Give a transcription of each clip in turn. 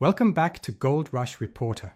Welcome back to Gold Rush Reporter,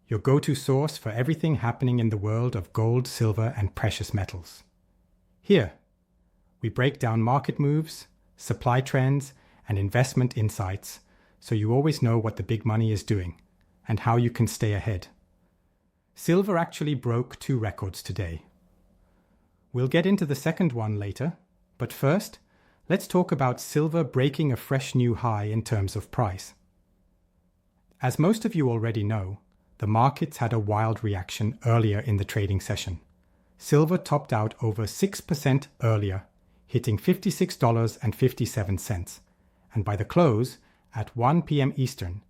your go-to source for everything happening in the world of gold, silver, and precious metals. Here, we break down market moves, supply trends, and investment insights so you always know what the big money is doing and how you can stay ahead. Silver actually broke 2 records today. We'll get into the second one later, but first, let's talk about silver breaking a fresh new high in terms of price. As most of you already know, the markets had a wild reaction earlier in the trading session. Silver topped out over 6% earlier, hitting $56.57, and by the close, at 1 p.m. Eastern,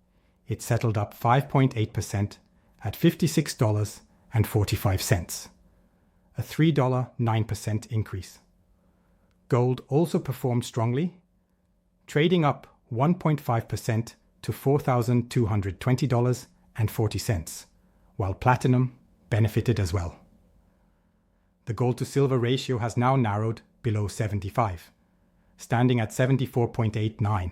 it settled up 5.8% at $56.45, a $3.09 increase. Gold also performed strongly, trading up 1.5% to $4,220.40, while platinum benefited as well. The gold to silver ratio has now narrowed below 75, standing at 74.89.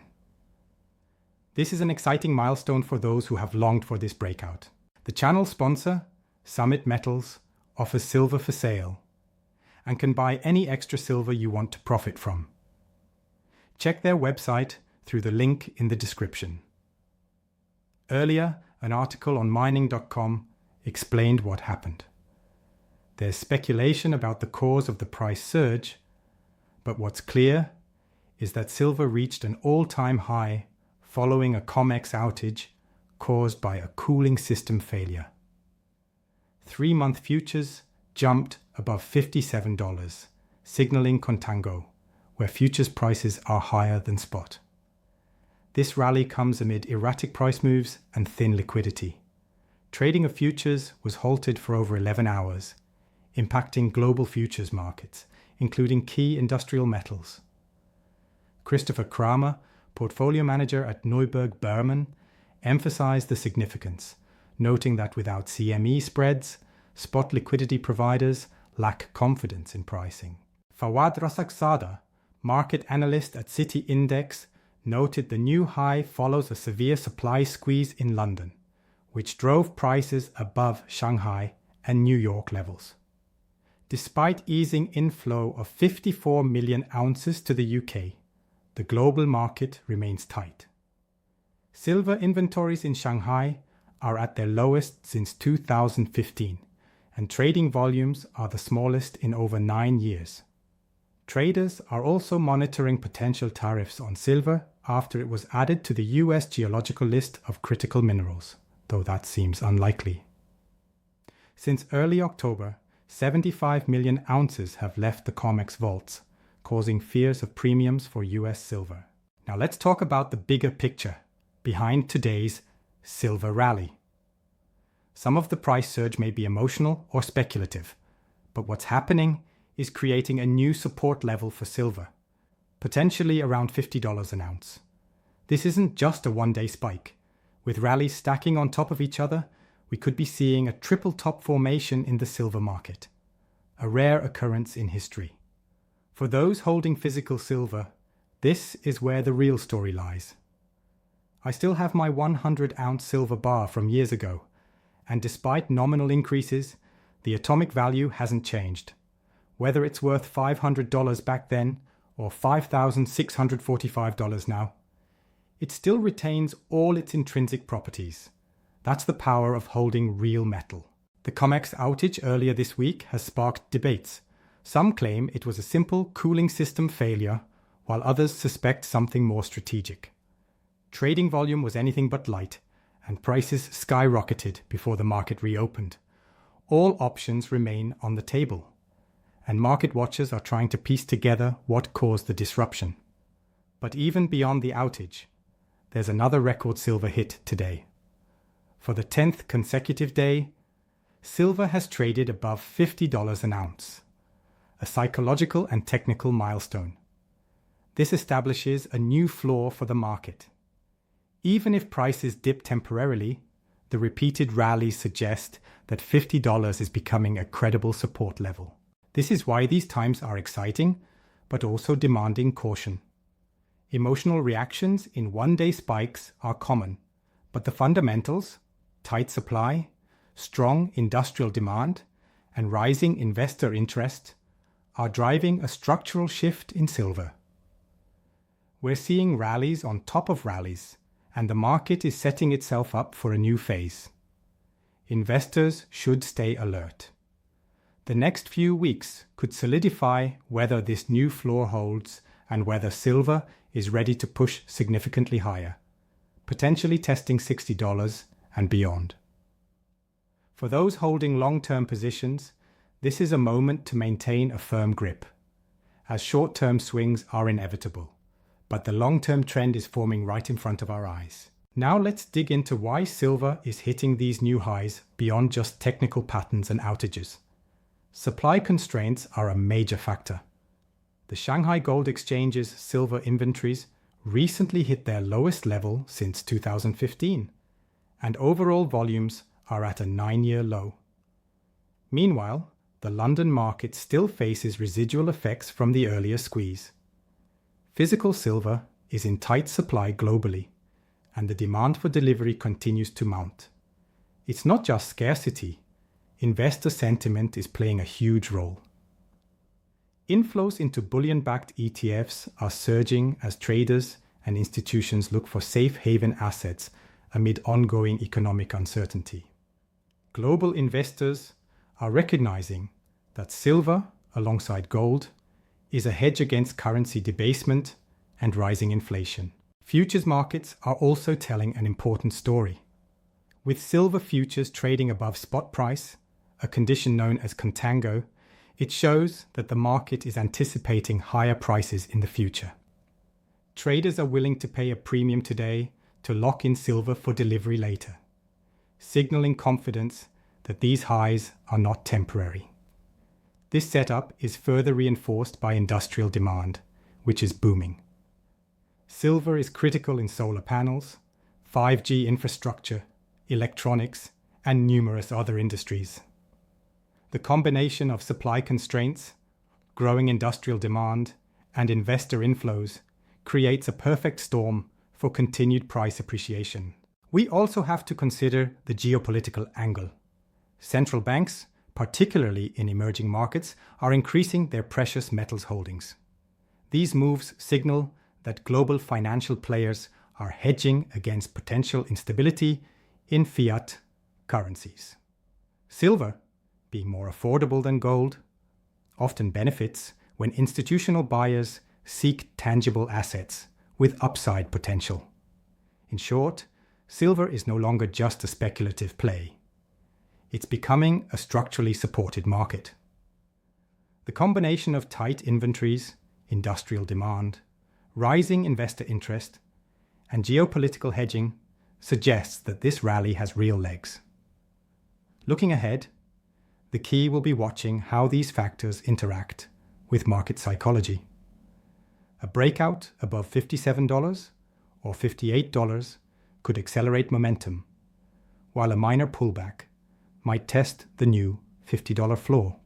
This is an exciting milestone for those who have longed for this breakout. The channel sponsor, Summit Metals, offers silver for sale and can buy any extra silver you want to profit from. Check their website through the link in the description. Earlier, an article on mining.com explained what happened. There's speculation about the cause of the price surge, but what's clear is that silver reached an all-time high following a Comex outage caused by a cooling system failure. 3-month futures jumped above $57, signaling contango, where futures prices are higher than spot. This rally comes amid erratic price moves and thin liquidity. Trading of futures was halted for over 11 hours, impacting global futures markets, including key industrial metals. Christopher Kramer, portfolio manager at Neuberg Berman, emphasized the significance, noting that without CME spreads, spot liquidity providers lack confidence in pricing. Fawad Rasaksada, market analyst at City Index, noted the new high follows a severe supply squeeze in London, which drove prices above Shanghai and New York levels. Despite easing inflow of 54 million ounces to the UK, the global market remains tight. Silver inventories in Shanghai are at their lowest since 2015, and trading volumes are the smallest in over 9 years. Traders are also monitoring potential tariffs on silver after it was added to the US geological list of critical minerals, though that seems unlikely. Since early October, 75 million ounces have left the Comex vaults, causing fears of premiums for US silver. Now let's talk about the bigger picture behind today's silver rally. Some of the price surge may be emotional or speculative, but what's happening is creating a new support level for silver, potentially around $50 an ounce. This isn't just a one-day spike. With rallies stacking on top of each other, we could be seeing a triple top formation in the silver market, a rare occurrence in history. For those holding physical silver, this is where the real story lies. I still have my 100-ounce silver bar from years ago, and despite nominal increases, the atomic value hasn't changed. Whether it's worth $500 back then or $5,645 now, it still retains all its intrinsic properties. That's the power of holding real metal. The Comex outage earlier this week has sparked debates. Some claim it was a simple cooling system failure, while others suspect something more strategic. Trading volume was anything but light, and prices skyrocketed before the market reopened. All options remain on the table, and market watchers are trying to piece together what caused the disruption. But even beyond the outage, there's another record silver hit today. For the 10th consecutive day, silver has traded above $50 an ounce, a psychological and technical milestone. This establishes a new floor for the market. Even if prices dip temporarily, the repeated rallies suggest that $50 is becoming a credible support level. This is why these times are exciting, but also demanding caution. Emotional reactions in one-day spikes are common, But the fundamentals, tight supply, strong industrial demand, and rising investor interest are driving a structural shift in silver. We're seeing rallies on top of rallies, and the market is setting itself up for a new phase. Investors should stay alert. The next few weeks could solidify whether this new floor holds and whether silver is ready to push significantly higher, potentially testing $60 and beyond. For those holding long-term positions, this is a moment to maintain a firm grip, as short-term swings are inevitable, but the long-term trend is forming right in front of our eyes. Now let's dig into why silver is hitting these new highs beyond just technical patterns and outages. Supply constraints are a major factor. The Shanghai Gold Exchange's silver inventories recently hit their lowest level since 2015, and overall volumes are at a 9-year low. Meanwhile, the London market still faces residual effects from the earlier squeeze. Physical silver is in tight supply globally, and the demand for delivery continues to mount. It's not just scarcity. Investor sentiment is playing a huge role. Inflows into bullion-backed ETFs are surging as traders and institutions look for safe haven assets amid ongoing economic uncertainty. Global investors are recognizing that silver, alongside gold, is a hedge against currency debasement and rising inflation. Futures markets are also telling an important story. With silver futures trading above spot price, a condition known as contango, it shows that the market is anticipating higher prices in the future. Traders are willing to pay a premium today to lock in silver for delivery later, signaling confidence that these highs are not temporary. This setup is further reinforced by industrial demand, which is booming. Silver is critical in solar panels, 5G infrastructure, electronics, and numerous other industries. The combination of supply constraints, growing industrial demand, and investor inflows creates a perfect storm for continued price appreciation. We also have to consider the geopolitical angle. Central banks, particularly in emerging markets, are increasing their precious metals holdings. These moves signal that global financial players are hedging against potential instability in fiat currencies. Silver, being more affordable than gold, often benefits when institutional buyers seek tangible assets with upside potential. In short, silver is no longer just a speculative play. It's becoming a structurally supported market. The combination of tight inventories, industrial demand, rising investor interest, and geopolitical hedging suggests that this rally has real legs. Looking ahead, the key will be watching how these factors interact with market psychology. A breakout above $57 or $58 could accelerate momentum, while a minor pullback might test the new $50 floor.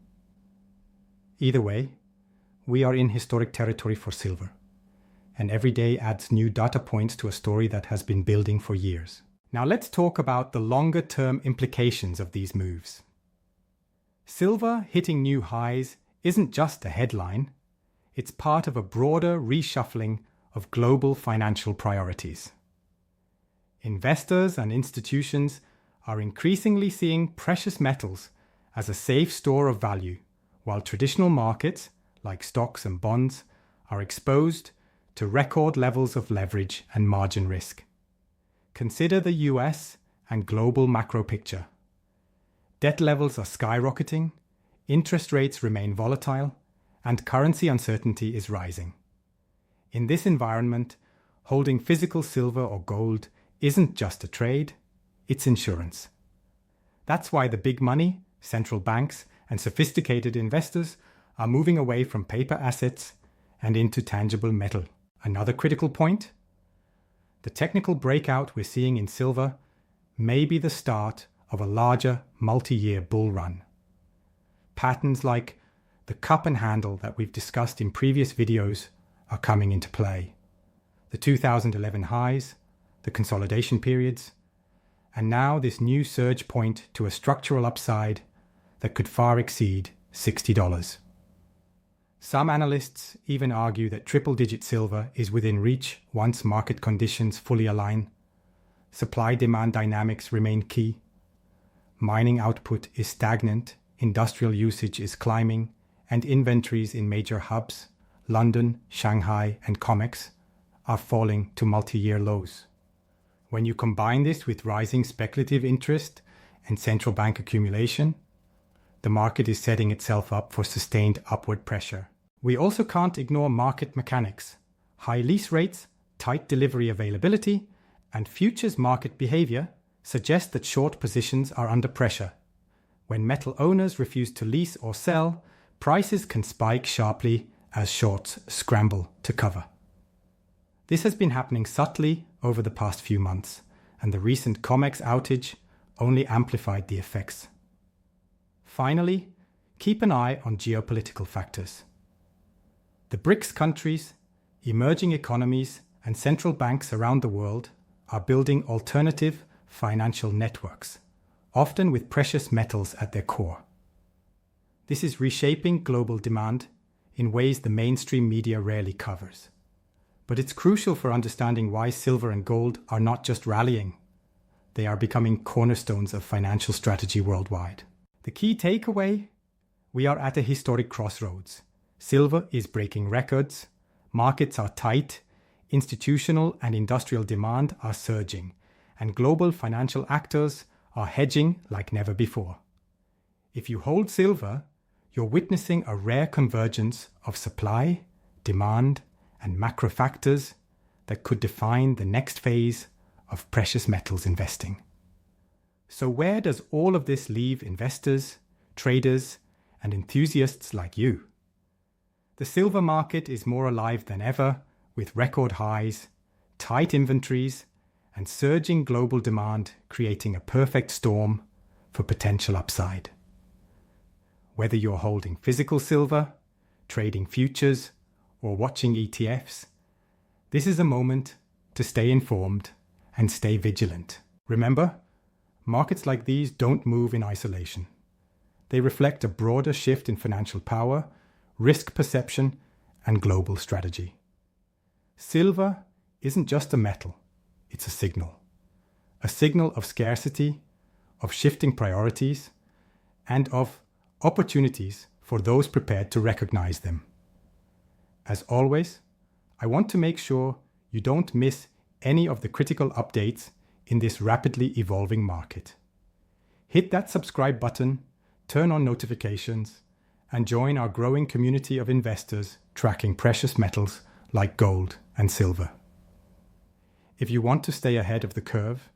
Either way, we are in historic territory for silver, and every day adds new data points to a story that has been building for years. Now let's talk about the longer-term implications of these moves. Silver hitting new highs isn't just a headline, it's part of a broader reshuffling of global financial priorities. Investors and institutions are increasingly seeing precious metals as a safe store of value, while traditional markets, like stocks and bonds, are exposed to record levels of leverage and margin risk. Consider the US and global macro picture. Debt levels are skyrocketing, interest rates remain volatile, and currency uncertainty is rising. In this environment, holding physical silver or gold isn't just a trade, it's insurance. That's why the big money, central banks, and sophisticated investors are moving away from paper assets and into tangible metal. Another critical point: the technical breakout we're seeing in silver may be the start of a larger multi-year bull run. Patterns like the cup and handle that we've discussed in previous videos are coming into play. The 2011 highs, the consolidation periods, and now this new surge point to a structural upside that could far exceed $60. Some analysts even argue that triple-digit silver is within reach once market conditions fully align. Supply-demand dynamics remain key. Mining output is stagnant, industrial usage is climbing, and inventories in major hubs, London, Shanghai, and Comex, are falling to multi-year lows. When you combine this with rising speculative interest and central bank accumulation, the market is setting itself up for sustained upward pressure. We also can't ignore market mechanics. High lease rates, tight delivery availability, and futures market behavior suggest that short positions are under pressure. When metal owners refuse to lease or sell, prices can spike sharply as shorts scramble to cover. This has been happening subtly over the past few months, and the recent Comex outage only amplified the effects. Finally, keep an eye on geopolitical factors. The BRICS countries, emerging economies, and central banks around the world are building alternative financial networks, often with precious metals at their core. This is reshaping global demand in ways the mainstream media rarely covers. But it's crucial for understanding why silver and gold are not just rallying. They are becoming cornerstones of financial strategy worldwide. The key takeaway? We are at a historic crossroads. Silver is breaking records, markets are tight, institutional and industrial demand are surging, and global financial actors are hedging like never before. If you hold silver, you're witnessing a rare convergence of supply, demand, and macro factors that could define the next phase of precious metals investing. So where does all of this leave investors, traders, and enthusiasts like you? The silver market is more alive than ever, with record highs, tight inventories, and surging global demand creating a perfect storm for potential upside. Whether you're holding physical silver, trading futures, or watching ETFs, this is a moment to stay informed and stay vigilant. Remember, markets like these don't move in isolation. They reflect a broader shift in financial power, risk perception, and global strategy. Silver isn't just a metal, it's a signal. A signal of scarcity, of shifting priorities, and of opportunities for those prepared to recognize them. As always, I want to make sure you don't miss any of the critical updates in this rapidly evolving market. Hit that subscribe button, turn on notifications, and join our growing community of investors tracking precious metals like gold and silver. If you want to stay ahead of the curve,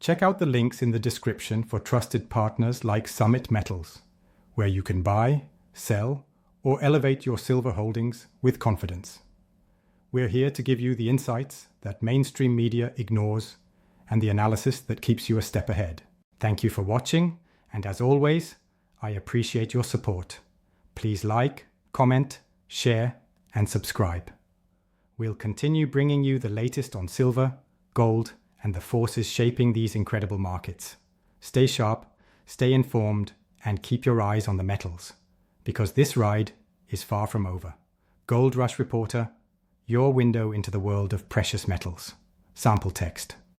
check out the links in the description for trusted partners like Summit Metals, where you can buy, sell, or elevate your silver holdings with confidence. We're here to give you the insights that mainstream media ignores and the analysis that keeps you a step ahead. Thank you for watching, and as always, I appreciate your support. Please like, comment, share, and subscribe. We'll continue bringing you the latest on silver, gold, and the forces shaping these incredible markets. Stay sharp, stay informed, and keep your eyes on the metals, because this ride is far from over. Gold Rush Reporter, your window into the world of precious metals. Sample text.